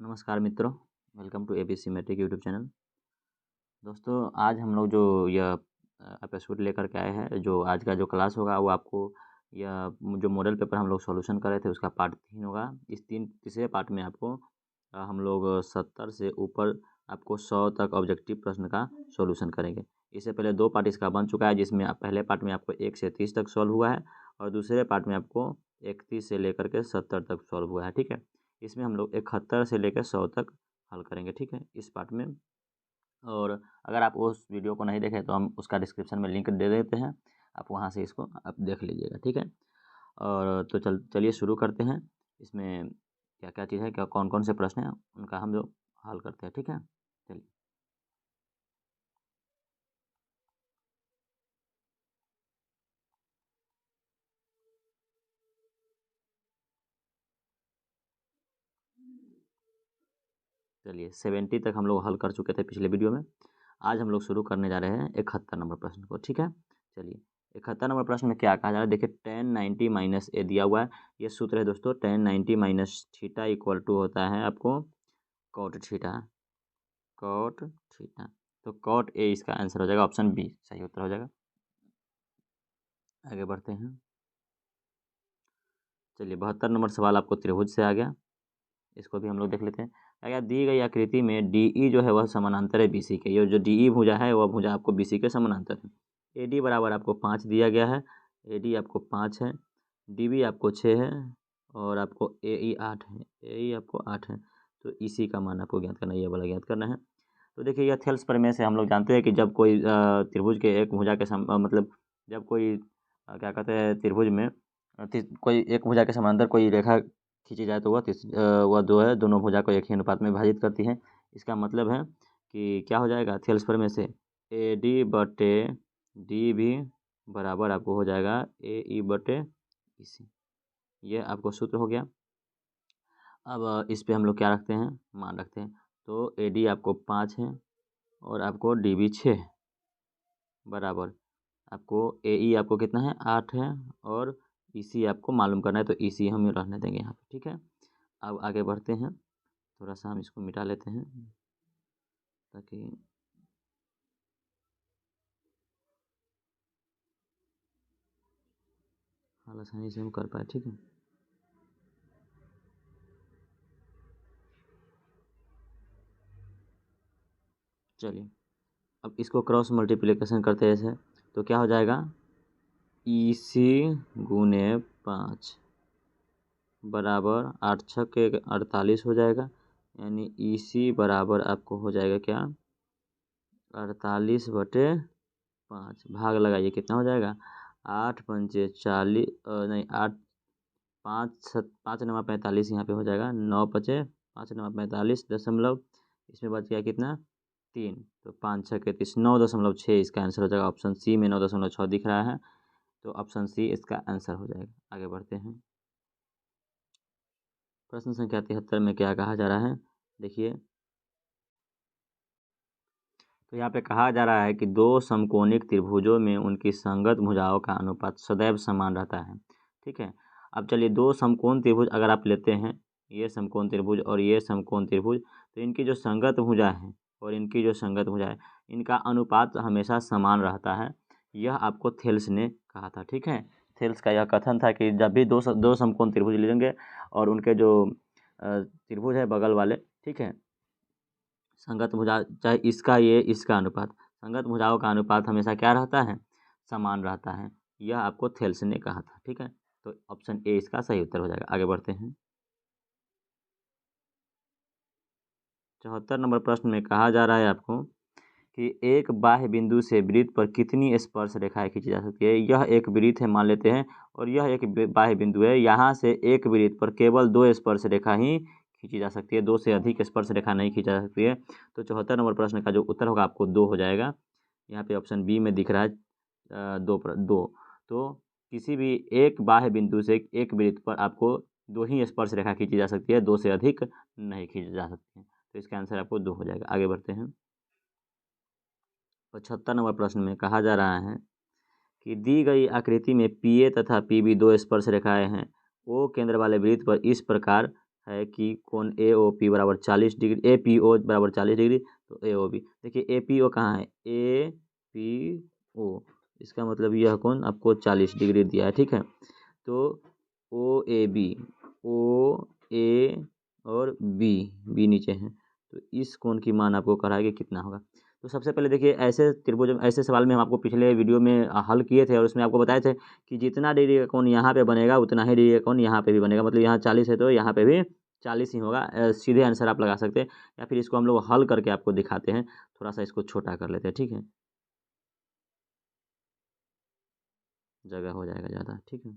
नमस्कार मित्रों, welcome to ABC matric YouTube channel. दोस्तों, आज हम लोग जो यह एपिसोड लेकर के आए हैं, जो आज का जो क्लास होगा वो आपको यह जो मॉडल पेपर हम लोग सॉल्यूशन कर रहे थे उसका पार्ट 3 होगा। इस तीसरे पार्ट में आपको हम लोग 70 से ऊपर आपको 100 तक ऑब्जेक्टिव प्रश्न का सॉल्यूशन करेंगे। इससे पहले 2 पार्ट इसका बन चुका है, जिसमें पहले पार्ट में आपको 1 से 30 तक सॉल्व हुआ है और दूसरे पार्ट में आपको 31 से लेकर के 70 तक सॉल्व हुआ है। ठीक है, इसमें हम लोग 71 से लेकर 100 तक हल करेंगे। ठीक है, इस पार्ट में। और अगर आप उस वीडियो को नहीं देखें तो हम उसका डिस्क्रिप्शन में लिंक दे देते हैं, आप वहाँ से इसको आप देख लीजिएगा। ठीक है, और तो चलिए शुरू करते हैं। इसमें क्या क्या चीज़ है, क्या कौन कौन से प्रश्न हैं, उनका हम लोग हल करते हैं। ठीक है, चलिए। चलिए 70 तक हम लोग हल कर चुके थे पिछले वीडियो में। आज हम लोग शुरू करने जा रहे हैं 71 नंबर प्रश्न को। ठीक है, चलिए 71 नंबर प्रश्न में क्या कहा जा रहा है, देखिए tan 90 माइनस ए दिया हुआ है। ये सूत्र है दोस्तों, tan 90 minus theta equal to होता है आपको कॉट थीटा। कॉट थीटा, तो कॉट ए इसका आंसर हो जाएगा, ऑप्शन बी सही उत्तर हो जाएगा। आगे बढ़ते हैं। चलिए 72 नंबर सवाल आपको त्रिभुज से आ गया, इसको भी हम लोग देख लेते हैं। क्या दी गई आकृति में डी जो है वह समानांतर है बीसी के। ये जो डी भुजा है वह भुजा आपको बीसी के समानांतर है। एडी बराबर आपको 5 दिया गया है, एडी आपको 5 है, डीबी आपको 6 है और आपको एई 8 है, एई आपको 8 है। तो इसी का मान आपको ज्ञात करना है, ये वाला ज्ञात करना है। तो देखिए यह थेल्स प्रमेय से हम लोग जानते हैं कि जब कोई त्रिभुज के एक भुजा के मतलब जब कोई क्या कहते हैं त्रिभुज में कोई एक भुजा के समांतर कोई रेखा खींची जाए तो वह दो है, दोनों भुजा को एक ही अनुपात में विभाजित करती है। इसका मतलब है कि क्या हो जाएगा, थेल्स प्रमेय से ए डी बटे डी भी बराबर आपको हो जाएगा ए ई बटे इसी। ये आपको सूत्र हो गया। अब इस पे हम लोग क्या रखते हैं, मान रखते हैं। तो ए डी आपको 5 है और आपको डी भी 6 है, बराबर आपको ए ई आपको कितना है 8 है और ई सी आपको मालूम करना है, तो ई सी हम रहने देंगे यहाँ पे। ठीक है, अब आगे बढ़ते हैं। थोड़ा सा हम इसको मिटा लेते हैं ताकि हल आसानी से हम कर पाए। ठीक है, चलिए अब इसको क्रॉस मल्टीप्लिकेशन करते हैं ऐसे, तो क्या हो जाएगा ई सी गुने 5 बराबर 8 छक्के 48 हो जाएगा, यानी ई सी बराबर आपको हो जाएगा क्या 48 बटे 5। भाग लगाइए कितना हो जाएगा, 8 पंचे 40 नहीं 8 5 नवा 45 यहाँ पे हो जाएगा, 9 पचे 5 नवा 45 दशमलव, इसमें बच गया कितना 3, तो 5 छः के 30 9.6 इसका आंसर हो जाएगा। ऑप्शन सी में 9.6 दिख रहा है, तो ऑप्शन सी इसका आंसर हो जाएगा। आगे बढ़ते हैं। प्रश्न संख्या 73 में क्या कहा जा रहा है, देखिए तो यहाँ पे कहा जा रहा है कि दो समकोणिक त्रिभुजों में उनकी संगत भुजाओं का अनुपात सदैव समान रहता है। ठीक है, अब चलिए दो समकोण त्रिभुज अगर आप लेते हैं, ये समकोण त्रिभुज और ये समकोण त्रिभुज, तो इनकी जो संगत भुजा है और इनकी जो संगत भुजा है, इनका अनुपात हमेशा समान रहता है। यह आपको थेल्स ने कहा था। ठीक है, थेल्स का यह कथन था कि जब भी दो समकोण त्रिभुज लेंगे और उनके जो त्रिभुज है बगल वाले, ठीक है, संगत भुजा चाहे इसका ये इसका अनुपात, संगत भुजाओं का अनुपात हमेशा क्या रहता है, समान रहता है। यह आपको थेल्स ने कहा था। ठीक है, तो ऑप्शन ए इसका सही उत्तर हो जाएगा। आगे बढ़ते हैं। 74 नंबर प्रश्न में कहा जा रहा है आपको कि एक बाह्य बिंदु से वृत्त पर कितनी स्पर्श रेखाएं खींची जा सकती है। यह एक वृत्त है मान लेते हैं और यह एक बाह्य बिंदु है। यहाँ से एक वृत्त पर केवल 2 स्पर्श रेखा ही खींची जा सकती है, 2 से अधिक स्पर्श रेखा नहीं खींची जा सकती है। तो 74 नंबर प्रश्न का जो उत्तर होगा आपको 2 हो जाएगा। यहाँ पे ऑप्शन बी में दिख रहा है 2। तो किसी भी एक बाह्य बिंदु से एक वृत्त पर आपको 2 ही स्पर्श रेखा खींची जा सकती है, 2 से अधिक नहीं खींची जा सकती है। तो इसका आंसर आपको 2 हो जाएगा। आगे बढ़ते हैं। 75 नंबर प्रश्न में कहा जा रहा है कि दी गई आकृति में पी ए तथा पी बी 2 स्पर्श रेखाएं हैं। ओ केंद्र वाले वृत्त पर इस प्रकार है कि कोण ए ओ पी बराबर 40 डिग्री, ए पी ओ बराबर 40 डिग्री, तो ए ओ बी। देखिए ए पी ओ कहाँ है, ए पी ओ, इसका मतलब यह कोण आपको 40 डिग्री दिया है, ठीक है। तो ओ ए बी, ओ ए और बी नीचे हैं, तो इस कोण की मान आपको कराया कि कितना होगा। तो सबसे पहले देखिए ऐसे त्रिभुज, ऐसे सवाल में हम आपको पिछले वीडियो में हल किए थे और उसमें आपको बताए थे कि जितना डिग्री का कोण यहाँ पे बनेगा उतना ही डिग्री का कोण यहाँ पे भी बनेगा, मतलब यहाँ 40 है तो यहाँ पे भी 40 ही होगा। सीधे आंसर आप लगा सकते हैं, या फिर इसको हम लोग हल करके आपको दिखाते हैं, थोड़ा सा इसको छोटा कर लेते हैं, ठीक है, जगह हो जाएगा ज़्यादा, ठीक है।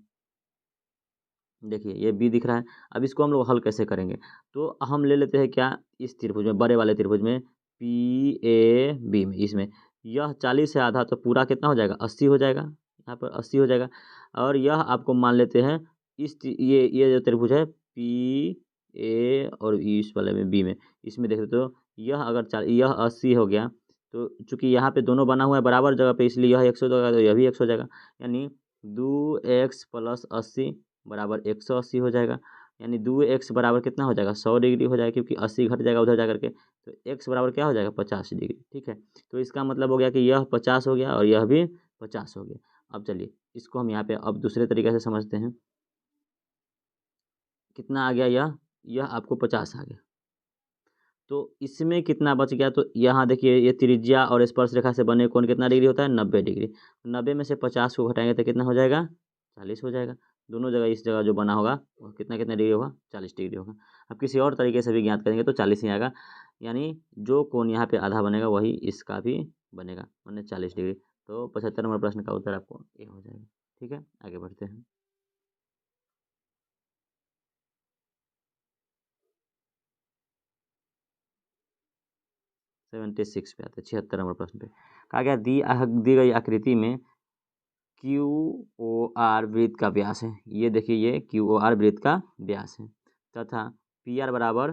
देखिए ये बी दिख रहा है, अब इसको हम लोग हल कैसे करेंगे, तो हम ले लेते हैं क्या, इस त्रिभुज में, बड़े वाले त्रिभुज में, पी ए बी में, इसमें यह 40 से आधा तो पूरा कितना हो जाएगा, 80 हो जाएगा, यहाँ पर 80 हो जाएगा। और यह आपको मान लेते हैं ये जो त्रिभुज है पी ए और इस वाले में बी में, इसमें देख तो यह अगर यह 80 हो गया, तो चूंकि यहाँ पे दोनों बना हुआ है बराबर जगह पे, इसलिए यह 100 होगा तो यह भी 100 हो जाएगा, यानी 2x + 80 बराबर 180 हो जाएगा। यानी 2x बराबर कितना हो जाएगा, 100 डिग्री हो जाएगा, क्योंकि 80 घट जाएगा उधर जा करके, तो x बराबर क्या हो जाएगा, 50 डिग्री, ठीक है। तो इसका मतलब हो गया कि यह 50 हो गया और यह भी 50 हो गया। अब चलिए इसको हम यहाँ पे अब दूसरे तरीके से समझते हैं, कितना आ गया, यह आपको 50 आ गया, तो इसमें कितना बच गया, तो यहाँ देखिए ये त्रिज्या और स्पर्श रेखा से बने कोण कितना डिग्री होता है, 90 डिग्री। 90 में से 50 को घटाएंगे तो कितना हो जाएगा, 40 हो जाएगा। दोनों जगह इस जगह जो बना होगा वो कितना कितना डिग्री होगा, 40 डिग्री होगा। अब किसी और तरीके से भी ज्ञात करेंगे तो 40 ही आएगा, यानी जो कोण यहाँ पे आधा बनेगा वही इसका भी बनेगा, माने 40 डिग्री। तो 75 नंबर प्रश्न का उत्तर आपको ये हो जाएगा, ठीक है। आगे बढ़ते हैं, 76 पे आते हैं, 76 नंबर प्रश्न पे कहा गया दी गई आकृति में क्यू ओ आर वृत्त का व्यास है, ये देखिए ये क्यू ओ आर वृत्त का व्यास है, तथा पी आर बराबर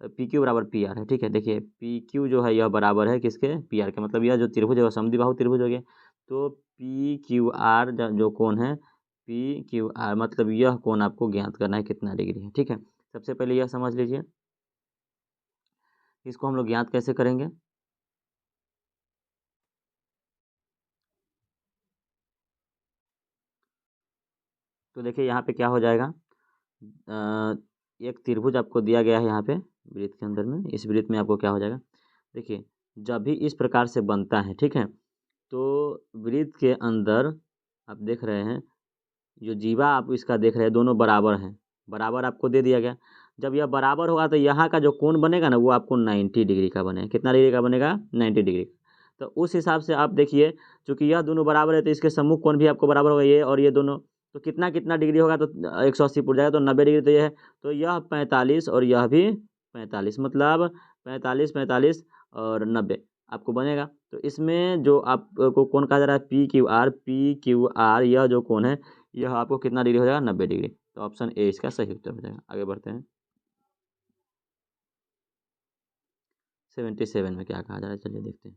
पी क्यू बराबर पी आर है, ठीक है। देखिए पी क्यू जो है यह बराबर है किसके, पी आर के, मतलब यह जो त्रिभुज है वह समद्विबाहु त्रिभुज हो गया। तो पी क्यू आर जो कोण है, पी क्यू आर मतलब यह कोण आपको ज्ञात करना है कितना डिग्री है, ठीक है। सबसे पहले यह समझ लीजिए, इसको हम लोग ज्ञात कैसे करेंगे, तो देखिए यहाँ पे क्या हो जाएगा, एक त्रिभुज आपको दिया गया है यहाँ पे वृत्त के अंदर में, इस वृत्त में आपको क्या हो जाएगा, देखिए जब भी इस प्रकार से बनता है, ठीक है, तो वृत्त के अंदर आप देख रहे हैं जो जीवा आप इसका देख रहे हैं दोनों बराबर हैं, बराबर आपको दे दिया गया। जब यह बराबर होगा तो यहाँ का जो कोण बनेगा ना वो आपको 90 डिग्री का बनेगा, कितना डिग्री का बनेगा, 90 डिग्री। तो उस हिसाब से आप देखिए, चूंकि यह दोनों बराबर है तो इसके सम्मुख कोण भी आपको बराबर होगा, ये और ये दोनों, तो कितना कितना डिग्री होगा, तो 180 पुट जाएगा, तो 90 डिग्री तो ये है, तो यह 45 और यह भी 45, मतलब 45 45 और 90 आपको बनेगा। तो इसमें जो आपको कोण कहा जा रहा है पी क्यू आर, यह जो कोण है यह आपको कितना डिग्री हो जाएगा, 90 डिग्री। तो ऑप्शन ए इसका सही उत्तर हो जाएगा। आगे बढ़ते हैं, 77 में क्या कहा जा रहा है, चलिए देखते हैं।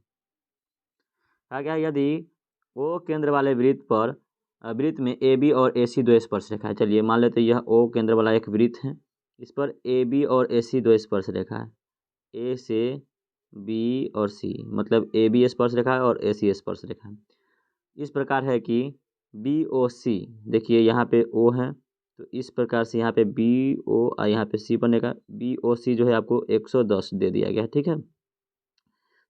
कहा गया यदि ओ केंद्र वाले वृत्त पर वृत्त में ए बी और ए सी दो स्पर्श रेखा है, चलिए मान लेते हैं यह ओ केंद्र वाला एक वृत्त है, इस पर ए बी और ए सी दो स्पर्श रेखा है, ए से बी और सी, मतलब ए बी स्पर्श रेखा है और ए सी स्पर्श रेखा है। इस प्रकार है कि बी ओ सी, देखिए यहाँ पे ओ है, तो इस प्रकार से यहाँ पे बी ओ और यहाँ पे सी बनेगा, बी ओ सी जो है आपको 110 दे दिया गया है, ठीक है।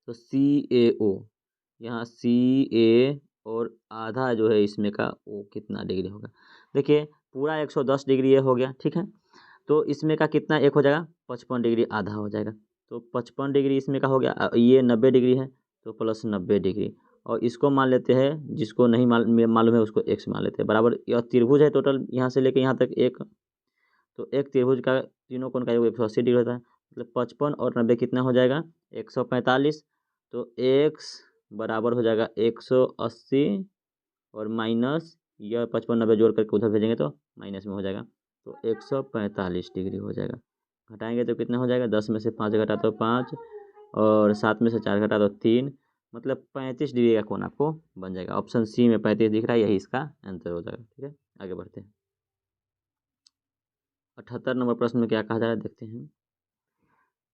तो सी ए ओ, यहाँ सी ए और आधा जो है इसमें का ओ कितना डिग्री होगा, देखिए पूरा 110 डिग्री ये हो गया, ठीक है। तो इसमें का कितना एक हो जाएगा, 55 डिग्री आधा हो जाएगा, तो 55 डिग्री इसमें का हो गया, ये 90 डिग्री है तो प्लस 90 डिग्री, और इसको मान लेते हैं, जिसको नहीं मालूम है उसको एक्स मान लेते हैं, बराबर यह त्रिभुज है टोटल यहाँ से लेके यहाँ तक एक, तो एक त्रिभुज का तीनों कोण का योग 180 डिग्री होता है, मतलब 55 और 90 कितना हो जाएगा, 145। तो एक्स बराबर हो जाएगा 180 और माइनस यह 55 90 जोड़ करके उधर भेजेंगे तो माइनस में हो जाएगा, तो 145 डिग्री हो जाएगा। घटाएंगे तो कितना हो जाएगा, 10 में से 5 घटा तो 5 और 7 में से 4 घटा तो 3, मतलब 35 डिग्री का कोण आपको बन जाएगा। ऑप्शन सी में 35 दिख रहा है, यही इसका आंसर हो जाएगा, ठीक है। आगे बढ़ते हैं, 78 नंबर प्रश्न में क्या कहा जा रहा है देखते हैं।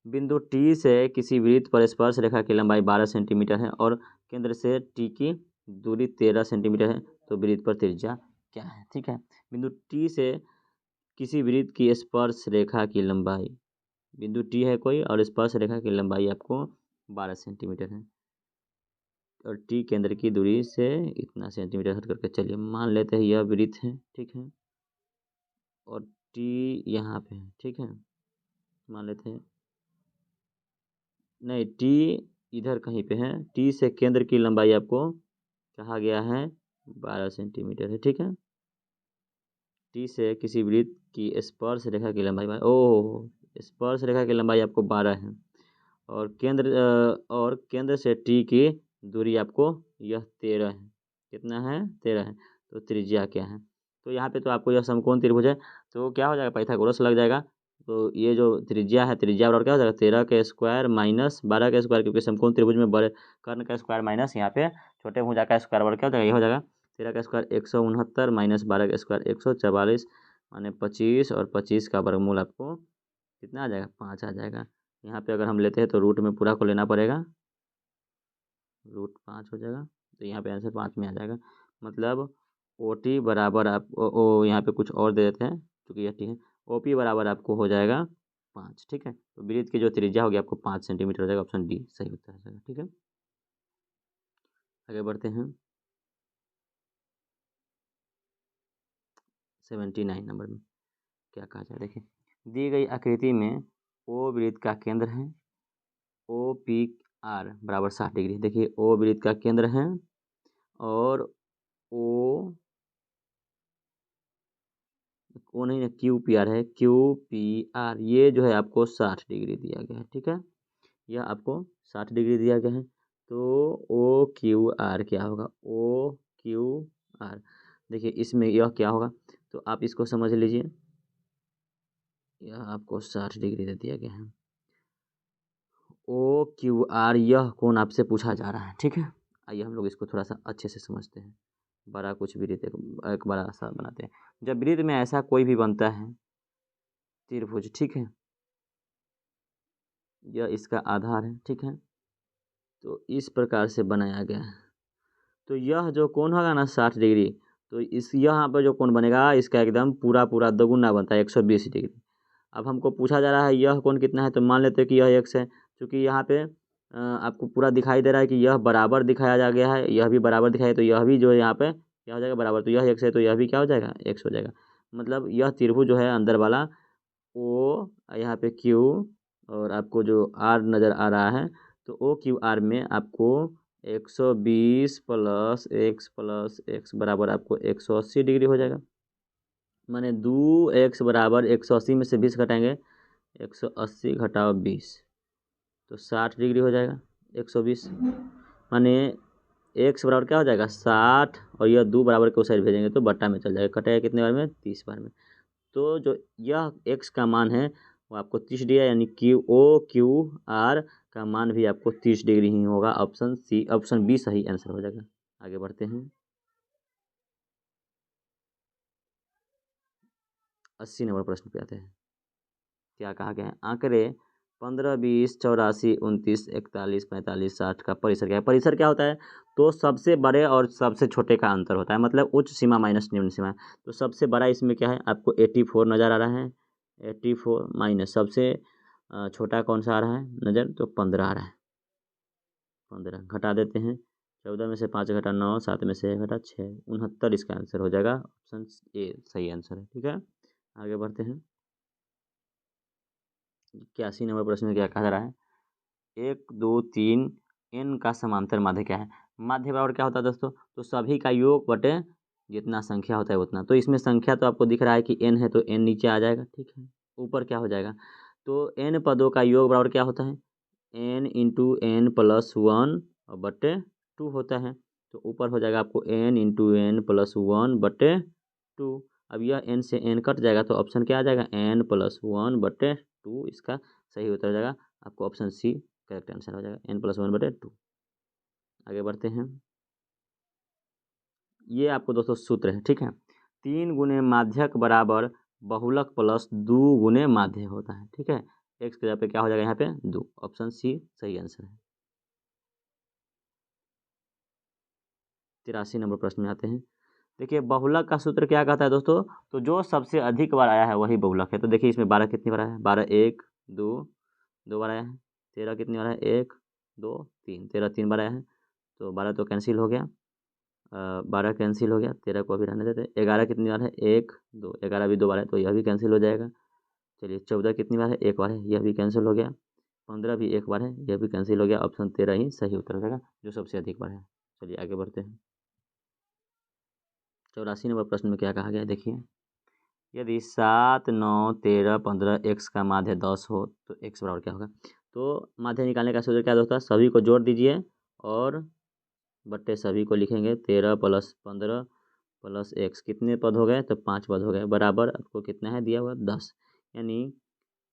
बिंदु टी से किसी वृत्त पर स्पर्श रेखा की लंबाई 12 सेंटीमीटर है और केंद्र से टी की दूरी 13 सेंटीमीटर है, तो वृत्त पर त्रिज्या क्या है। ठीक है, बिंदु टी से किसी वृत्त की स्पर्श रेखा की लंबाई, बिंदु टी है कोई और स्पर्श रेखा की लंबाई आपको 12 सेंटीमीटर है और टी केंद्र की दूरी से इतना सेंटीमीटर हट करके चलिए मान लेते हैं यह वृत्त है। ठीक है, और टी यहाँ पे है। ठीक है, मान लेते हैं, नहीं टी इधर कहीं पे है, टी से केंद्र की लंबाई आपको कहा गया है 12 सेंटीमीटर है। ठीक है, टी से किसी वृत्त की स्पर्श रेखा की लंबाई स्पर्श रेखा की लंबाई आपको 12 है और केंद्र से टी की दूरी आपको यह 13 है। कितना है? 13 है। तो त्रिज्या क्या है? तो यहाँ पे तो आपको यह समकोण त्रिभुज है, तो क्या हो जाएगा? पाइथागोरस लग जाएगा। तो ये जो त्रिज्या है, त्रिज्या बराबर क्या हो जाएगा? 13 के स्क्वायर माइनस 12 के स्क्वायर, क्योंकि समकोण त्रिभुज में बड़े कर्ण का स्क्वायर माइनस यहाँ पे छोटे भुजा का स्क्वायर बराबर क्या हो जाएगा? ये हो जाएगा 13 का स्क्वायर 169 माइनस 12 का स्क्वायर 144 माने 25 और 25 का वर्गमूल आपको कितना आ जाएगा? 5 आ जाएगा। यहाँ पे अगर हम लेते हैं तो रूट में पूरा को लेना पड़ेगा, रूट 5 हो जाएगा, तो यहाँ पे आंसर 5 में आ जाएगा। मतलब ओ टी बराबर आप यहाँ पे कुछ और दे देते हैं क्योंकि यह टी है, ओ पी बराबर आपको हो जाएगा 5। ठीक है, तो वृत्त की जो त्रिज्या होगी आपको 5 सेंटीमीटर हो जाएगा। ऑप्शन डी सही उत्तर हो जाएगा। ठीक है, आगे बढ़ते हैं 79 नंबर में क्या कहा जाए देखिए। दी गई आकृति में ओ वृत्त का केंद्र है, ओ पी आर बराबर 60 डिग्री। देखिए ओ वृत्त का केंद्र है और ओ नहीं है, क्यू पी आर है, क्यू पी आर ये जो है आपको 60 डिग्री दिया गया है। ठीक है, यह आपको 60 डिग्री दिया गया है। तो ओ क्यू आर क्या होगा? ओ क्यू आर देखिए इसमें यह क्या होगा, तो आप इसको समझ लीजिए, यह आपको 60 डिग्री दे दिया गया है। ओ क्यू आर यह कोण आपसे पूछा जा रहा है। ठीक है, आइए हम लोग इसको थोड़ा सा अच्छे से समझते हैं। बड़ा कुछ वृत्त एक बड़ा सा बनाते हैं। जब वृत्त में ऐसा कोई भी बनता है त्रिभुज, ठीक है, यह इसका आधार है। ठीक है, तो इस प्रकार से बनाया गया है। तो यह जो कोण होगा ना 60 डिग्री, तो इस यहाँ पर जो कोण बनेगा इसका एकदम पूरा पूरा दोगुना बनता है 120 डिग्री। अब हमको पूछा जा रहा है यह कोण कितना है, तो मान लेते हैं कि यह x है। क्योंकि यहाँ पे आपको पूरा दिखाई दे रहा है कि यह बराबर दिखाया जा गया है, यह भी बराबर दिखाया, तो यह भी जो है यहाँ पे क्या हो जाएगा? बराबर। तो यह x है तो यह भी क्या हो जाएगा? x हो जाएगा। मतलब यह त्रिभुज जो है अंदर वाला ओ, यहाँ पे q और आपको जो r नज़र आ रहा है, तो ओ क्यू आर में आपको 120 प्लस x बराबर आपको 180 डिग्री हो जाएगा। माने 2x बराबर 180 में से 20 घटाएंगे, 180 घटाओ 20 तो 60 डिग्री हो जाएगा 120। माने x बराबर क्या हो जाएगा? 60 और यह 2 बराबर को साइड भेजेंगे तो बट्टा में चल जाएगा। कटेगा कितने बार में? 30 बार में। तो जो यह x का मान है वो आपको 30 डिग्री, यानी क्यू आर का मान भी आपको 30 डिग्री ही होगा। ऑप्शन सी, ऑप्शन बी सही आंसर हो जाएगा। आगे बढ़ते हैं 80 नंबर प्रश्न पे आते हैं। क्या कहा गया है? आंकड़े 15, 20, 84, 29, 41, 45, 60 का परिसर क्या है? परिसर क्या होता है? तो सबसे बड़े और सबसे छोटे का अंतर होता है, मतलब उच्च सीमा माइनस निम्न सीमा। तो सबसे बड़ा इसमें क्या है? आपको 84 नज़र आ रहा है, 84 माइनस सबसे छोटा कौन सा आ रहा है नज़र? तो 15 आ रहा है। 15 घटा देते हैं, 14 में से 5 घटा 9, 7 में से 1 घटा 6, 69 इसका आंसर हो जाएगा। ऑप्शन ए सही आंसर है। ठीक है, आगे बढ़ते हैं 81 नंबर प्रश्न में क्या कहा जा रहा है? 1, 2, 3 n का समांतर माध्य क्या है? माध्य बराबर क्या होता है दोस्तों? तो सभी का योग बटे जितना संख्या होता है उतना। तो इसमें संख्या तो आपको दिख रहा है कि n है, तो n नीचे आ जाएगा। ठीक है, ऊपर क्या हो जाएगा? तो n पदों का योग बराबर क्या होता है? n इंटू एन प्लस 1 और बटे 2 होता है। तो ऊपर हो जाएगा आपको n इंटू एन प्लस 1 बटे 2। अब यह n से n कट जाएगा तो ऑप्शन क्या आ जाएगा? n प्लस 1 बटे 2 इसका सही उत्तर हो जाएगा। आपको ऑप्शन सी करेक्ट आंसर हो जाएगा, n प्लस 1 बटे 2। आगे बढ़ते हैं, ये आपको दोस्तों सूत्र है। ठीक है, 3 गुने माध्यक बराबर बहुलक प्लस दुगुने माध्य होता है, ठीक है। एक्स की जगह पे क्या हो जाएगा यहाँ पे 2, ऑप्शन सी सही आंसर है। 83 नंबर प्रश्न में आते हैं। देखिए बहुलक का सूत्र क्या कहता है दोस्तों, तो जो सबसे अधिक बार आया है वही बहुलक है। तो देखिए इसमें 12 कितनी बार आया है, 12 1 2 2 बार आया है। 13 कितनी बार आया है, 1 2 3, 13 3 बार आया है। तो 12 तो कैंसिल हो गया, 12 कैंसिल हो गया, 13 को अभी रहने देते। 11 कितनी बार है, 1 2, 11 भी 2 बार है तो यह भी कैंसिल हो जाएगा। चलिए 14 कितनी बार है, 1 बार है, यह भी कैंसिल हो गया। 15 भी 1 बार है, यह भी कैंसिल हो गया। ऑप्शन 13 ही सही उत्तर हो जाएगा, जो सबसे अधिक बार है। चलिए आगे बढ़ते हैं। 84 नंबर प्रश्न में क्या कहा गया है, देखिए यदि 7 9 13 15 एक्स का माध्य 10 हो तो एक्स बराबर क्या होगा। तो माध्य निकालने का सूत्र क्या है दोस्तों, सभी को जोड़ दीजिए और बट्टे सभी को लिखेंगे। 13 प्लस 15 प्लस एक्स, कितने पद हो गए, तो 5 पद हो गए, बराबर आपको कितना है दिया हुआ 10। यानी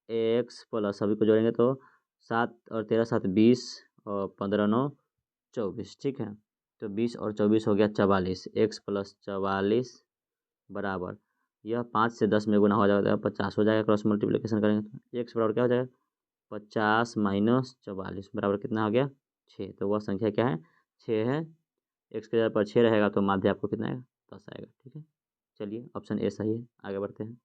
एक्स प्लस सभी को जोड़ेंगे तो 7 और 13 7 20 और 15 9 24, ठीक है। तो 20 और 24 हो गया 44, एक्स प्लस 44 बराबर, यह 5 से 10 में गुना हो जाएगा 50 हो जाएगा। क्रॉस मल्टीप्लिकेशन करेंगे तो एक्स बराबर क्या हो जाएगा, 50 माइनस 44 बराबर कितना हो गया 6। तो वह संख्या क्या है, 6 है। एक्स के जगह पर 6 रहेगा तो माध्य आपको कितना आएगा, 10 आएगा, ठीक है। चलिए ऑप्शन ए सही है, आगे बढ़ते हैं।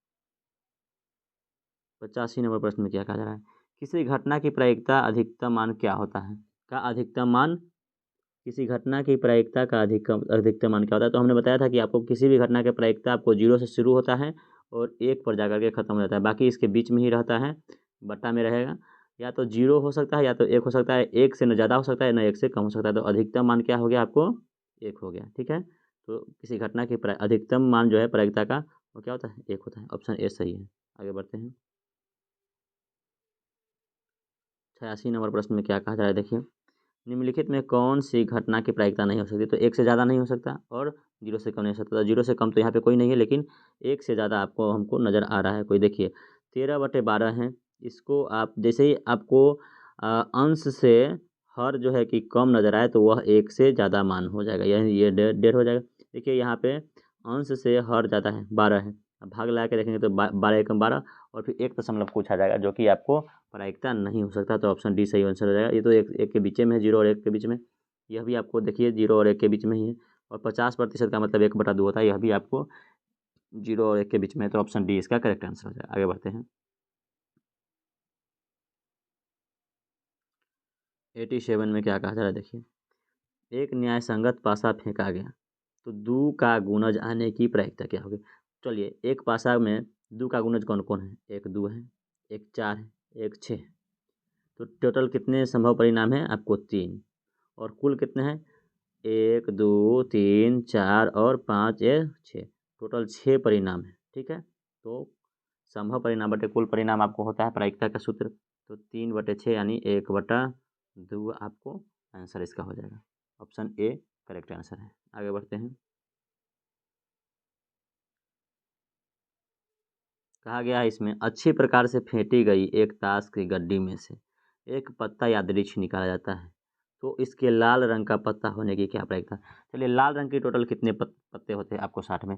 85 नंबर प्रश्न में क्या कहा जा रहा है, किसी घटना की प्रायिकता अधिकतम मान क्या होता है, का अधिकतम मान, किसी घटना की प्रायिकता का अधिकतम मान क्या होता है। तो हमने बताया था कि आपको किसी भी घटना की प्रायिकता आपको 0 से शुरू होता है और 1 पर जाकर के खत्म हो जाता है, बाकी इसके बीच में ही रहता है, बट्टा में रहेगा। या तो 0 हो सकता है या तो 1 हो सकता है, 1 से न ज़्यादा हो सकता है न 1 से कम हो सकता है। तो अधिकतम मान क्या हो गया आपको, 1 हो गया, ठीक है। तो किसी घटना की अधिकतम मान जो है प्रायिकता का वो क्या होता है, 1 होता है। ऑप्शन ए सही है, आगे बढ़ते हैं। 86 नंबर प्रश्न में क्या कहा जा रहा है, देखिए निम्नलिखित में कौन सी घटना की प्रायिकता नहीं हो सकती। तो 1 से ज़्यादा नहीं हो सकता और 0 से कम नहीं हो सकता। 0 से कम तो यहाँ पे कोई नहीं है, लेकिन 1 से ज़्यादा आपको हमको नज़र आ रहा है कोई। देखिए 13/12 है, इसको आप जैसे ही आपको अंश से हर जो है कि कम नज़र आए तो वह 1 से ज़्यादा मान हो जाएगा, यानी ये 1.5 हो जाएगा। देखिए यहाँ पे अंश से हर ज़्यादा है, 12 है, अब भाग लगा के देखेंगे तो 12 एकम 12 और फिर 1 दशमलव कुछ आ जाएगा, जो कि आपको प्रायिकता नहीं हो सकता। तो ऑप्शन डी सही आंसर हो जाएगा। ये तो एक के बीच में है, 0 और 1 के बीच में, यह भी आपको देखिए 0 और 1 के बीच में ही है। और 50% का मतलब 1/2 होता है, यह भी आपको 0 और 1 के बीच में है। तो ऑप्शन डी इसका करेक्ट आंसर हो जाएगा। आगे बढ़ते हैं। 87 में क्या कहा जा रहा है, देखिए एक न्याय संगत पासा फेंका गया तो 2 का गुणज आने की प्रायिकता क्या होगी। चलिए एक पासा में 2 का गुणज कौन कौन है, एक 2 है, एक 4 है, एक 6 है। तो टोटल कितने संभव परिणाम हैं आपको, 3। और कुल कितने हैं, 1 2 3 4 और 5 ये 6, टोटल 6 परिणाम है, ठीक है। तो संभव परिणाम बटे कुल परिणाम आपको होता है प्रायिकता का सूत्र। तो 3/6 यानी 1/2 आपको आंसर इसका हो जाएगा। ऑप्शन ए करेक्ट आंसर है। आगे बढ़ते हैं। कहा गया है इसमें अच्छी प्रकार से फेंटी गई एक ताश की गड्डी में से एक पत्ता यादृच्छिक निकाला जाता है, तो इसके लाल रंग का पत्ता होने की क्या प्रायिकता। चलिए लाल रंग की टोटल कितने पत्ते होते हैं आपको 60 में,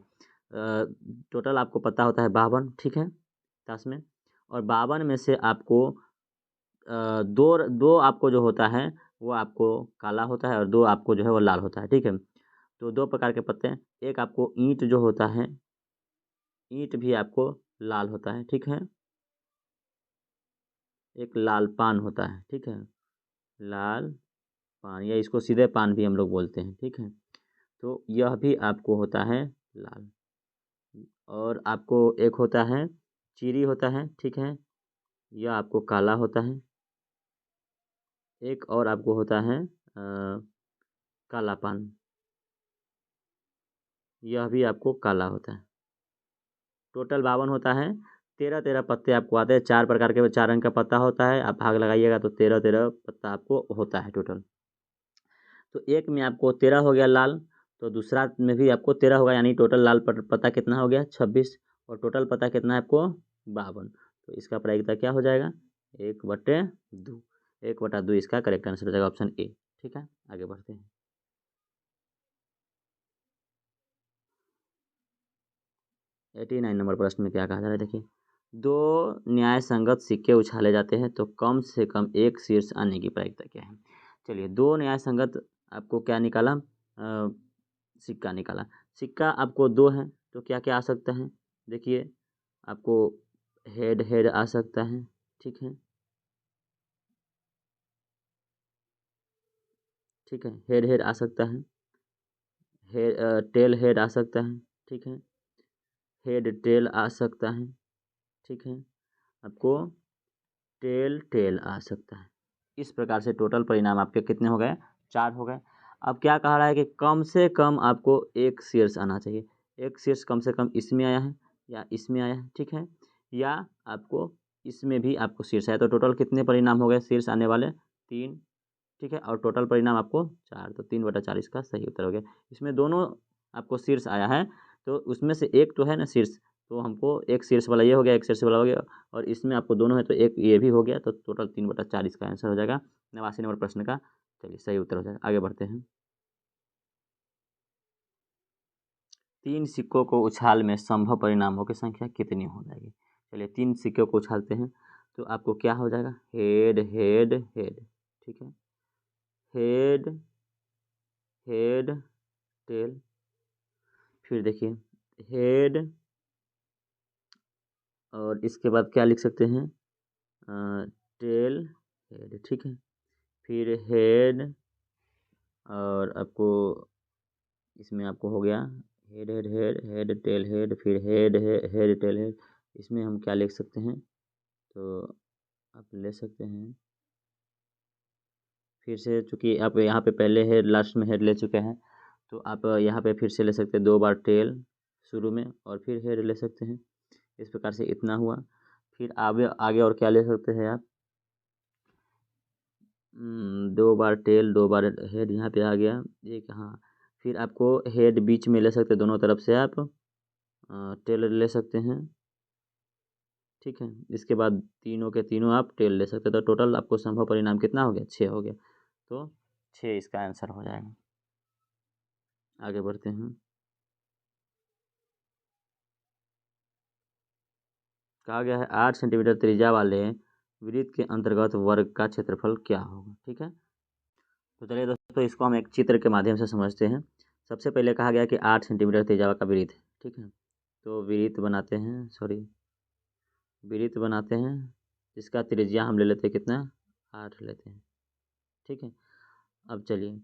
टोटल आपको पता होता है 52, ठीक है, ताश में। और 52 में से आपको दो दो आपको जो होता है वो आपको काला होता है और 2 आपको जो है वो लाल होता है, ठीक है। तो 2 प्रकार के पत्ते हैं, एक आपको ईंट जो होता है, ईंट भी आपको लाल होता है, ठीक है। एक लाल पान होता है, ठीक है, लाल पान, या इसको सीधे पान भी हम लोग बोलते हैं, ठीक है। तो यह भी आपको होता है लाल। और आपको एक होता है चीरी होता है, ठीक है, यह आपको काला होता है। एक और आपको होता है काला पान, यह भी आपको काला होता है। टोटल 52 होता है, 13 पत्ते आपको आते हैं, 4 प्रकार के 4 रंग का पत्ता होता है, आप भाग लगाइएगा तो 13 पत्ता आपको होता है टोटल। तो एक में आपको 13 हो गया लाल, तो दूसरा में भी आपको 13 होगा, यानी टोटल लाल पत्ता कितना हो गया 26, और टोटल पत्ता कितना है आपको 52। तो इसका प्रायिकता क्या हो जाएगा, 1/2, 1/2 इसका करेक्ट आंसर हो जाएगा, ऑप्शन ए, ठीक है। आगे बढ़ते हैं। 89 नंबर प्रश्न में क्या कहा जा रहा है, देखिए। दो न्याय संगत सिक्के उछाले जाते हैं तो कम से कम एक शीर्ष आने की प्रायिकता क्या है। चलिए, दो न्याय संगत आपको क्या निकाला, सिक्का निकाला। सिक्का आपको दो है तो क्या क्या आ सकता है, देखिए आपको हेड हेड आ सकता है, ठीक है, ठीक है, हेड हेड आ सकता है, टेल हेड आ सकता है, ठीक है, हेड टेल आ सकता है, ठीक है, आपको टेल टेल आ सकता है। इस प्रकार से टोटल परिणाम आपके कितने हो गए, 4 हो गए। अब क्या कह रहा है कि कम से कम आपको एक शीर्ष आना चाहिए। एक शीर्ष कम से कम इसमें आया है या इसमें आया है, ठीक है, या आपको इसमें भी आपको शीर्ष आया। तो टोटल कितने परिणाम हो गए शीर्ष आने वाले, 3, ठीक है, और टोटल परिणाम आपको 4, तो 3/4 इसका सही उत्तर हो गया। इसमें दोनों आपको शीर्ष आया है तो उसमें से एक तो है ना शीर्ष, तो हमको एक शीर्ष वाला ये हो गया, एक शीर्ष वाला हो गया, और इसमें आपको दोनों है तो एक ये भी हो गया, तो टोटल 3/4 इसका आंसर हो जाएगा 89 नंबर प्रश्न का। चलिए, सही उत्तर हो जाएगा। आगे बढ़ते हैं। 3 सिक्कों को उछाल में संभव परिणामों की संख्या कितनी हो जाएगी। चलिए, 3 सिक्कों को उछालते हैं तो आपको क्या हो जाएगा, हेड हेड हेड, ठीक है, हेड हेड टेल, फिर देखिए हेड, और इसके बाद क्या लिख सकते हैं, टेल हेड, ठीक है, फिर हेड, और आपको इसमें आपको हो गया head head head head tail head, फिर हेड हेड टेल हेड। इसमें हम क्या लिख सकते हैं, तो आप ले सकते हैं फिर से, चूँकि आप यहाँ पे पहले हेड लास्ट में हेड ले चुके हैं तो आप यहाँ पे फिर से ले सकते हैं 2 बार टेल शुरू में और फिर हेड ले सकते हैं। इस प्रकार से इतना हुआ। फिर आगे आगे और क्या ले सकते हैं आप, 2 बार टेल 2 बार हेड यहाँ पे आ गया एक, हाँ। फिर आपको हेड बीच में ले सकते हैं, दोनों तरफ से आप टेल ले सकते हैं, ठीक है। इसके बाद तीनों के तीनों आप टेल ले सकते हैं, तो टोटल आपको संभव परिणाम कितना हो गया, 6 हो गया। तो 6 इसका आंसर हो जाएगा। आगे बढ़ते हैं। कहा गया है 8 सेंटीमीटर त्रिज्या वाले वृत्त के अंतर्गत वर्ग का क्षेत्रफल क्या होगा, ठीक है। तो चलिए दोस्तों, इसको हम एक चित्र के माध्यम से समझते हैं। सबसे पहले कहा गया कि 8 सेंटीमीटर त्रिज्या का वृत्त है, ठीक है। तो वृत्त बनाते हैं, वृत्त बनाते हैं, इसका त्रिज्या हम ले लेते हैं कितना, 8 लेते हैं, ठीक है। अब चलिए,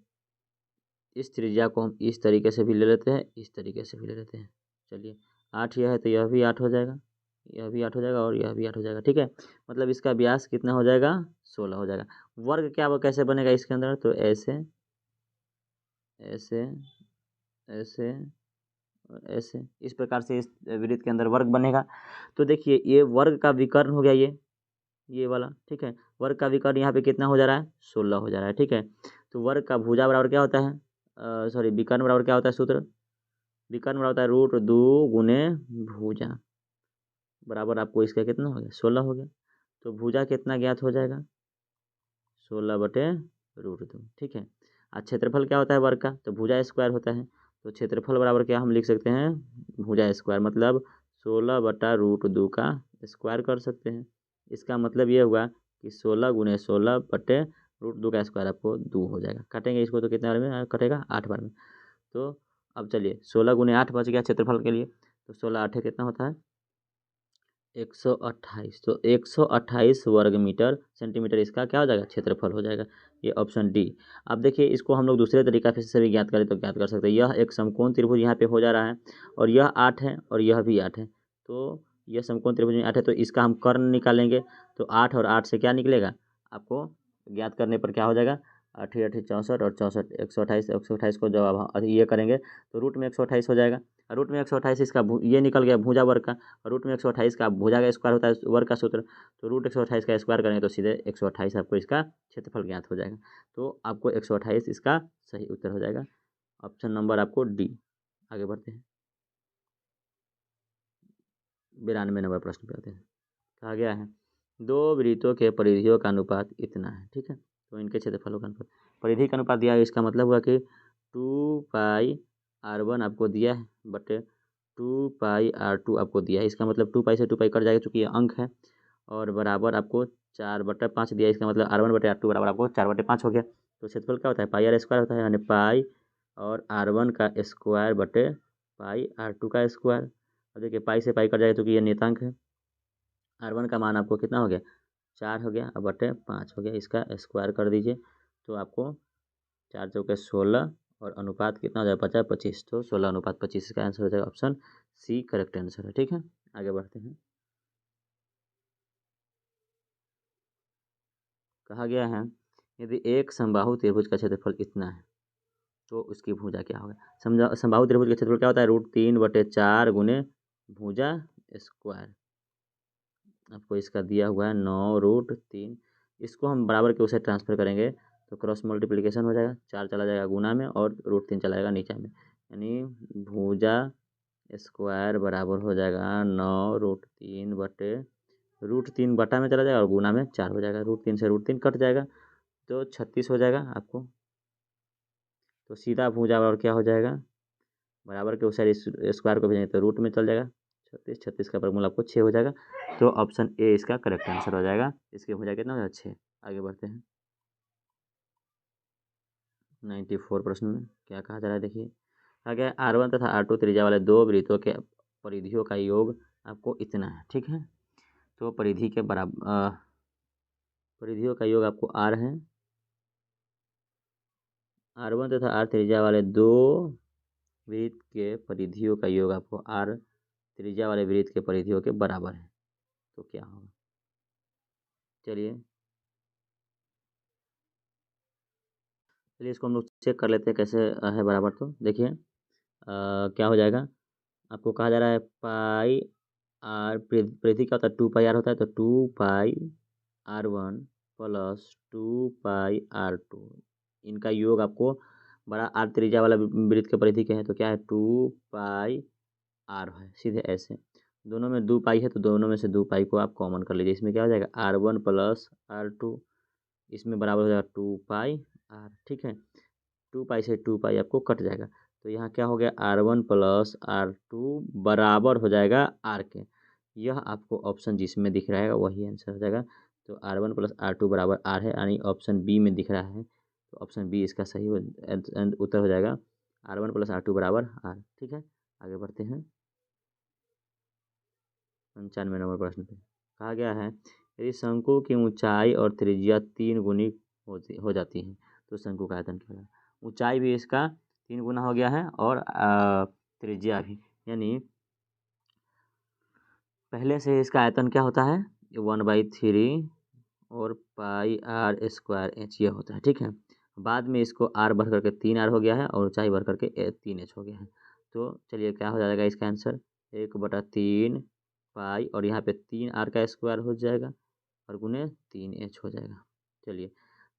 इस त्रिज्या को हम इस तरीके से भी ले लेते हैं, इस तरीके से भी ले लेते हैं। चलिए, 8 यह है तो यह भी 8 हो जाएगा, यह भी 8 हो जाएगा और यह भी 8 हो जाएगा, ठीक है। मतलब इसका व्यास कितना हो जाएगा, 16 हो जाएगा। वर्ग क्या वो कैसे बनेगा इसके अंदर, तो ऐसे ऐसे ऐसे और ऐसे, इस प्रकार से इस वृत्त के अंदर वर्ग बनेगा। तो देखिए, ये वर्ग का विकर्ण हो गया, ये वाला, ठीक है। वर्ग का विकर्ण यहाँ पे कितना हो जा रहा है, 16 हो जा रहा है, ठीक है। तो वर्ग का भुजा बराबर क्या होता है, सॉरी, विकर्ण बराबर क्या होता है सूत्र, विकर्ण बराबर होता है √2 गुने भुजा, बराबर आपको इसका कितना हो गया, 16 हो गया। तो भुजा कितना ज्ञात हो जाएगा, 16/√2, ठीक है। और क्षेत्रफल क्या होता है वर्ग का, तो भुजा स्क्वायर होता है। तो क्षेत्रफल बराबर क्या हम लिख सकते हैं, भुजा स्क्वायर, मतलब 16/√2 का स्क्वायर कर सकते हैं। इसका मतलब ये हुआ कि 16 गुने 16/√2 का स्क्वायर आपको 2 हो जाएगा। काटेंगे इसको तो कितने बार में कटेगा, 8 बार में। तो अब चलिए, 16 गुने 8 बच गया क्षेत्रफल के लिए, तो 16 8 कितना होता है, 128। तो 128 वर्ग मीटर सेंटीमीटर इसका क्या हो जाएगा, क्षेत्रफल हो जाएगा। ये ऑप्शन डी। अब देखिए, इसको हम लोग दूसरे तरीका से भी ज्ञात करें तो ज्ञात कर सकते हैं। यह एक समकोण त्रिभुज यहाँ पे हो जा रहा है और यह 8 है और यह भी 8 है। तो यह समकोण त्रिभुज में 8 है तो इसका हम कर्ण निकालेंगे। तो 8 और 8 से क्या निकलेगा, आपको ज्ञात करने पर क्या हो जाएगा, 8 8 64 और 64, 128 को जब आप ये करेंगे तो रूट में 128 हो जाएगा। रूट में 128 इसका ये निकल गया भुजा वर्ग का, और रूट में 128 का भुजा का स्क्वायर होता है वर्ग का सूत्र। तो रूट 128 का स्क्वायर करेंगे तो सीधे 128 आपको इसका क्षेत्रफल ज्ञात हो जाएगा। तो आपको 128 इसका सही उत्तर हो जाएगा। ऑप्शन नंबर आपको डी। आगे बढ़ते हैं, 92 नंबर प्रश्न पे आते हैं। कहा गया है दो वृत्तों के परिधियों का अनुपात इतना है, ठीक है। तो इनके क्षेत्रफलों का अनुपात, परिधि का अनुपात दिया है, इसका मतलब हुआ कि 2 पाई r1 आपको दिया है बटे 2πr2 आपको दिया है। इसका मतलब 2 पाई से 2 पाई कट जाएगा चूँकि ये अंक है, और बराबर आपको 4/5 दिया है। इसका मतलब r1/r2 बराबर आपको 4/5 हो गया। तो क्षेत्रफल क्या होता है, पाई आर स्क्वायर होता है, यानी पाई और r1 का स्क्वायर बटे पाई r2 का स्क्वायर। अब देखिए पाई से पाई कट जाएगा क्योंकि ये नियतांक है। r1 का मान आपको कितना हो गया, 4 हो गया, अब बटे 5 हो गया। इसका स्क्वायर कर दीजिए तो आपको 4 चौके 16 और अनुपात कितना हो जाएगा, 50/25। तो 16:25 इसका आंसर हो जाएगा ऑप्शन सी करेक्ट आंसर है। ठीक है, आगे बढ़ते हैं। कहा गया है यदि एक समबाहु त्रिभुज का क्षेत्रफल इतना है तो उसकी भुजा क्या होगा। समबाहु त्रिभुज का क्षेत्रफल क्या होता है, √3/4 गुने भुजा स्क्वायर। आपको इसका दिया हुआ है 9√3। इसको हम बराबर के उसे ट्रांसफर करेंगे तो क्रॉस मल्टीप्लिकेशन हो जाएगा, 4 चला जाएगा गुना में और √3 चला जाएगा नीचे में, यानी भुजा स्क्वायर बराबर हो जाएगा 9√3 बटा में चला जाएगा और गुना में 4 हो जाएगा। √3 से √3 कट जाएगा तो 36 हो जाएगा आपको। तो सीधा भुजा और क्या हो जाएगा, बराबर के उस साइड स्क्वायर को भेजेंगे तो रूट में चल जाएगा 36, 36 का वर्गमूल आपको 6 हो जाएगा। तो ऑप्शन ए इसका करेक्ट आंसर हो जाएगा। इसकी भुजा कितना हो जाएगा, 6। आगे बढ़ते हैं 94 प्रश्न में क्या कहा जा रहा है, देखिए आगे R1 तथा R2 त्रिज्या वाले दो वृत्तों के परिधियों का योग आपको इतना है। ठीक है, तो परिधि के बराबर परिधियों का योग आपको R है। R1 तथा R त्रिज्या वाले दो वृत्त के परिधियों का योग आपको R त्रिज्या वाले वृत्त के परिधियों के बराबर है। तो क्या होगा, चलिए इसको हम लोग चेक कर लेते हैं कैसे है बराबर। तो देखिए क्या हो जाएगा, आपको कहा जा रहा है पाई आर, परिधि क्या होता है, 2πr होता है, तो 2πr1 प्लस 2πr2 इनका योग आपको बड़ा आर त्रिज्या वाला वृत्त के परिधि के हैं तो क्या है 2πr है, सीधे ऐसे। दोनों में 2 पाई है तो दोनों में से 2 पाई को आप कॉमन कर लीजिए। इसमें क्या हो जाएगा r1 प्लस r2, इसमें बराबर हो जाएगा 2πr। ठीक है, 2 पाई से 2 पाई आपको कट जाएगा तो यहाँ क्या हो गया R1 प्लस R2 बराबर हो जाएगा R के। यह आपको ऑप्शन जिसमें दिख रहा है वही आंसर हो जाएगा। तो R1 प्लस R2 बराबर R है, यानी ऑप्शन बी में दिख रहा है तो ऑप्शन बी इसका सही उत्तर हो जाएगा, R1 प्लस R2 बराबर R। ठीक है, आगे बढ़ते हैं 95 नंबर प्रश्न पे। कहा गया है यदि शंकु की ऊंचाई और त्रिज्या 3 गुनी हो जाती है तो शंकु का आयतन क्या होगा। ऊंचाई भी इसका 3 गुना हो गया है और त्रिज्या भी, यानी पहले से इसका आयतन क्या होता है 1/3 और πr² ये होता है। ठीक है, बाद में इसको r बढ़ करके 3r हो गया है और ऊंचाई बढ़ करके 3h हो गया है। तो चलिए क्या हो जाएगा इसका आंसर 1/3 पाई और यहाँ पे 3r का स्क्वायर हो जाएगा और गुने 3h हो जाएगा। चलिए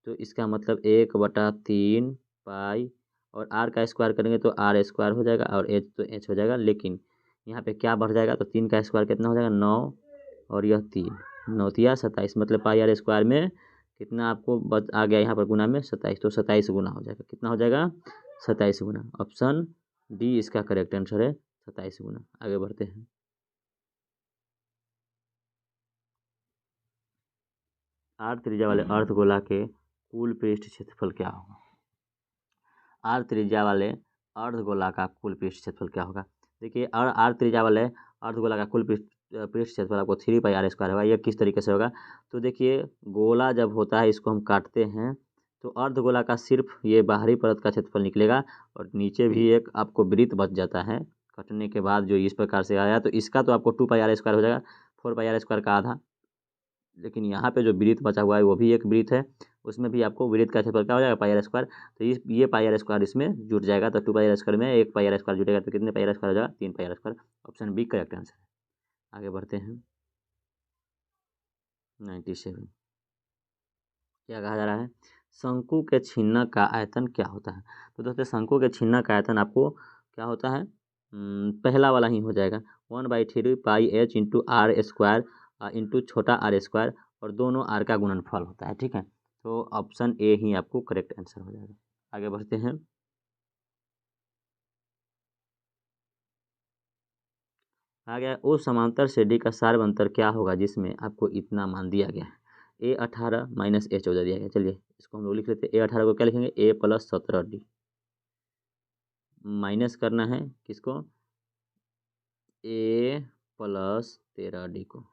तो इसका मतलब 1/3 पाई और r का स्क्वायर करेंगे तो r² हो जाएगा और h तो h हो जाएगा, लेकिन यहाँ पे क्या बढ़ जाएगा तो 3 का स्क्वायर कितना हो जाएगा 9 और यह 3, 9 27, मतलब πr² में कितना आपको आ गया यहाँ पर गुना में 27, तो 27 गुना हो जाएगा। कितना हो जाएगा 27 गुना। ऑप्शन डी इसका करेक्ट आंसर है 27 गुना। आगे बढ़ते हैं आर त्रिज्या वाले अर्धगोला के कुल पृष्ठ क्षेत्रफल क्या होगा। आर त्रिज्या वाले अर्धगोला का कुल पृष्ठ क्षेत्रफल क्या होगा। देखिए आर त्रिज्या वाले अर्धगोला का कुल पृष्ठ क्षेत्रफल आपको 3πr² होगा। यह किस तरीके से होगा, तो देखिए गोला जब होता है इसको हम काटते हैं तो अर्धगोला का सिर्फ ये बाहरी परत का क्षेत्रफल निकलेगा और नीचे भी एक आपको वृत्त बच जाता है कटने के बाद जो इस प्रकार से आया, तो इसका तो आपको 2πr² हो जाएगा, 4πr² का आधा। लेकिन यहाँ पे जो वृत्त बचा हुआ है वो भी एक वृत्त है, उसमें भी आपको वृत्त का क्षेत्रफल क्या हो जाएगा πr²। तो ये πr² इसमें जुट जाएगा, तो 2πr² में 1πr² जुटेगा तो कितने πr² हो जाएगा 3πr²। Option B correct answer है। आगे बढ़ते हैं 97। क्या कहा जा रहा है, शंकु के छिन्नक का आयतन क्या होता है। तो दोस्तों शंकु के छिन्नक का आयतन आपको क्या होता है, पहला वाला ही हो जाएगा 1/3 पाई h इंटू r² इंटू छोटा r² और दोनों r का गुणनफल होता है। ठीक है, तो ऑप्शन ए ही आपको करेक्ट आंसर हो जाएगा। आगे बढ़ते हैं आ गया ओ समांतर से डी का सार्व अंतर क्या होगा जिसमें आपको इतना मान दिया गया है। A18 माइनस A14 दिया गया। चलिए इसको हम लोग लिख लेते हैं। A18 को क्या लिखेंगे, A+17D माइनस करना है किसको, A+13D को।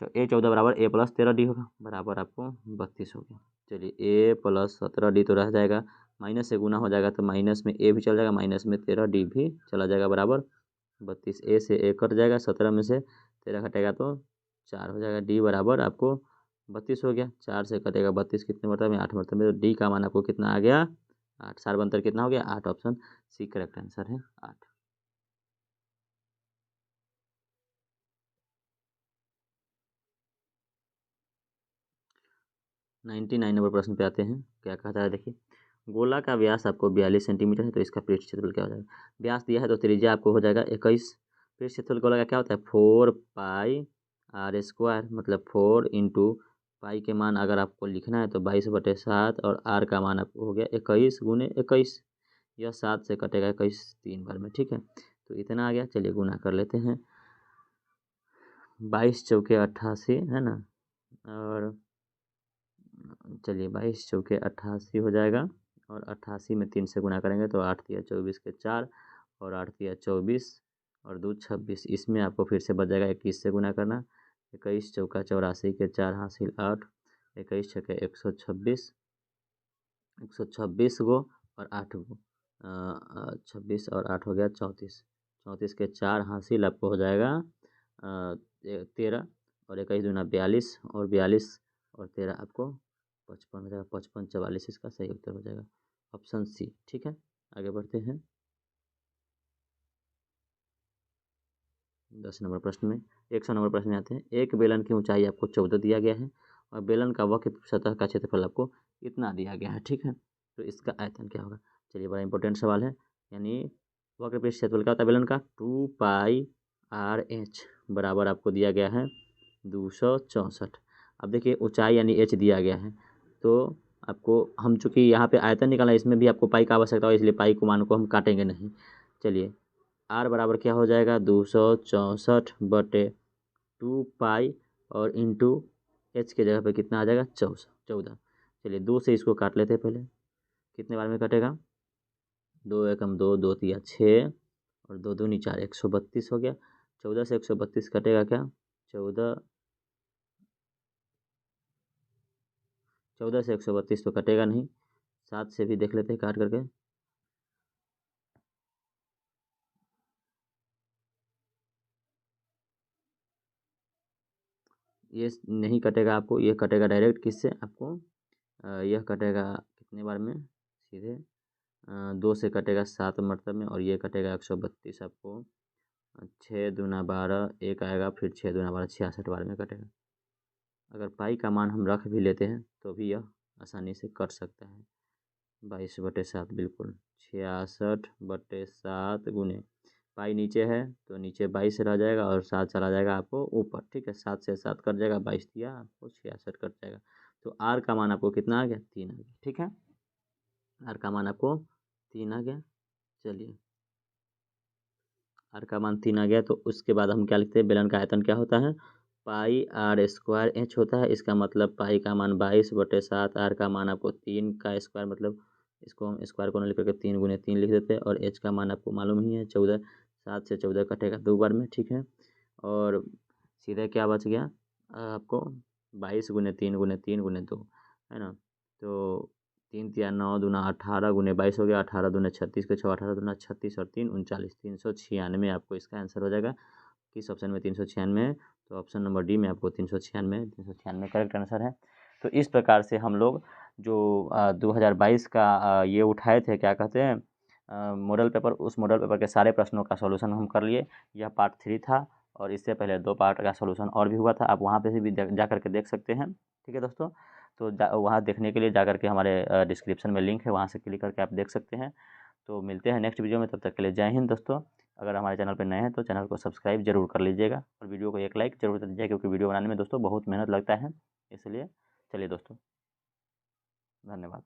A14 बराबर A+13D होगा, बराबर आपको 32 हो गया। चलिए A+17D तो रह जाएगा, माइनस से गुना हो जाएगा तो माइनस में A भी चल जाएगा, माइनस में 13D भी चला जाएगा, बराबर 32। A से A कट जाएगा, 17 में से 13 कटेगा तो 4 हो जाएगा। D बराबर आपको 32 हो गया। 4 से कटेगा 32 कितने मतलब में, 8 मतलब में, तो D का मान आपको कितना आ गया, 8। सार्व अंतर कितना हो गया, 8। ऑप्शन सी करेक्ट आंसर है 8। 99 नंबर प्रश्न पे आते हैं। क्या कहता है देखिए, गोला का व्यास आपको 42 सेंटीमीटर है, तो इसका पृष्ठ क्षेत्रफल क्या हो जाएगा। व्यास दिया है तो त्रिज्या आपको हो जाएगा 21। पृष्ठ क्षेत्रफल गोला का क्या होता है, 4πr², मतलब 4 इंटू पाई के मान अगर आपको लिखना है तो 22/7, और आर का मान आपको हो गया 21 गुने 21। यह 7 से कटेगा 21 3 बार में, ठीक है, तो इतना आ गया। चलिए गुना कर लेते हैं। 22 चौके 88 है ना, और चलिए 22 चौके 88 हो जाएगा, और 88 में 3 से गुना करेंगे तो 8 तिया 24 के 4, और 8 तिया 24, और 2 26। इसमें आपको फिर से बच जाएगा 21 से गुना करना। 21 चौका 84 के 4 हासिल 8, 21 छके 126, 126 गो और 8 गो, 26 और 8 हो गया 34, 34 के 4 हासिल आपको हो जाएगा 13, और 21 दूना 42, और 42 और 13 आपको 55 हो जाएगा। 55 44 इसका सही उत्तर हो जाएगा, ऑप्शन सी, ठीक है। आगे बढ़ते हैं 10 नंबर प्रश्न में। 100 नंबर प्रश्न में आते हैं। एक बेलन की ऊंचाई आपको 14 दिया गया है, और बेलन का वक्र सतह का क्षेत्रफल आपको इतना दिया गया है, ठीक है, तो इसका आयतन क्या होगा। चलिए बड़ा इंपॉर्टेंट सवाल है, यानी वक्र पृष्ठ क्षेत्रफल क्या होता है बेलन का, 2πr/h बराबर आपको दिया गया है 264। अब देखिए ऊंचाई यानी h दिया गया है, तो आपको हम चूँकि यहाँ पे आयतन निकालना है, इसमें भी आपको पाई का आवश्यकता हो, इसलिए पाई को मान को हम काटेंगे नहीं। चलिए आर बराबर क्या हो जाएगा, 264/2 और इंटू एच के जगह पे कितना आ जाएगा, 14। चलिए 2 से इसको काट लेते हैं पहले, कितने बार में कटेगा, 2 एकम 2, 2 तिया 6, और 2 दूनी 4, 132 हो गया। 14 से 132 कटेगा क्या, 14 से 132 तो कटेगा नहीं। 7 से भी देख लेते हैं काट करके, ये नहीं कटेगा आपको, ये कटेगा डायरेक्ट किससे आपको, यह कटेगा कितने बार में, सीधे 2 से कटेगा 7 मरतब में, और ये कटेगा 132 आपको 6 दूना 12, एक आएगा, फिर 6 दूना 12, 66 बार में कटेगा। अगर पाई का मान हम रख भी लेते हैं तो भी यह आसानी से कट सकता है। 22/7 बिल्कुल, 66/7 गुने पाई नीचे है तो नीचे 22 रह जाएगा, और 7 चला जाएगा आपको ऊपर, ठीक है, 7 से 7 कट जाएगा, 22 दिया आपको 66 कट जाएगा। तो आर का मान आपको कितना आ गया, 3 आ गया, ठीक है, आर का मान आपको 3 आ गया। चलिए आर का मान 3 आ गया, तो उसके बाद हम क्या लिखते हैं, बेलन का आयतन क्या होता है, πr² होता है। इसका मतलब पाई का मान 22/7, आर का मान आपको 3 का स्क्वायर, मतलब इसको हम स्क्वायर को न लिख करके 3 गुने 3 लिख देते हैं, और एच का मान आपको मालूम ही है 14। 7 से 14 कटेगा 2 बार में, ठीक है, और सीधे क्या बच गया आपको, 22 गुने 3 गुने 3 गुने 2 है ना, तो 3 तिया 9 दूना 18 गुने 22 हो गया, 18 दूने 36 के 6, 18 दूना 36 और 3 39, 396 आपको इसका आंसर हो जाएगा। किस ऑप्शन में 396 है, तो ऑप्शन नंबर डी में आपको 396 करेक्ट आंसर है। तो इस प्रकार से हम लोग जो 2022 का ये उठाए थे, क्या कहते हैं, मॉडल पेपर, उस मॉडल पेपर के सारे प्रश्नों का सॉल्यूशन हम कर लिए। यह पार्ट 3 था, और इससे पहले 2 पार्ट का सॉल्यूशन और भी हुआ था, आप वहाँ पे से भी जा करके देख सकते हैं, ठीक है दोस्तों। तो वहाँ देखने के लिए जा करके हमारे डिस्क्रिप्शन में लिंक है, वहाँ से क्लिक करके आप देख सकते हैं। तो मिलते हैं नेक्स्ट वीडियो में, तब तक के लिए जय हिंद दोस्तों। अगर हमारे चैनल पर नए हैं तो चैनल को सब्सक्राइब जरूर कर लीजिएगा, और वीडियो को एक लाइक जरूर कर दीजिएगा, क्योंकि वीडियो बनाने में दोस्तों बहुत मेहनत लगता है, इसलिए चलिए दोस्तों, धन्यवाद।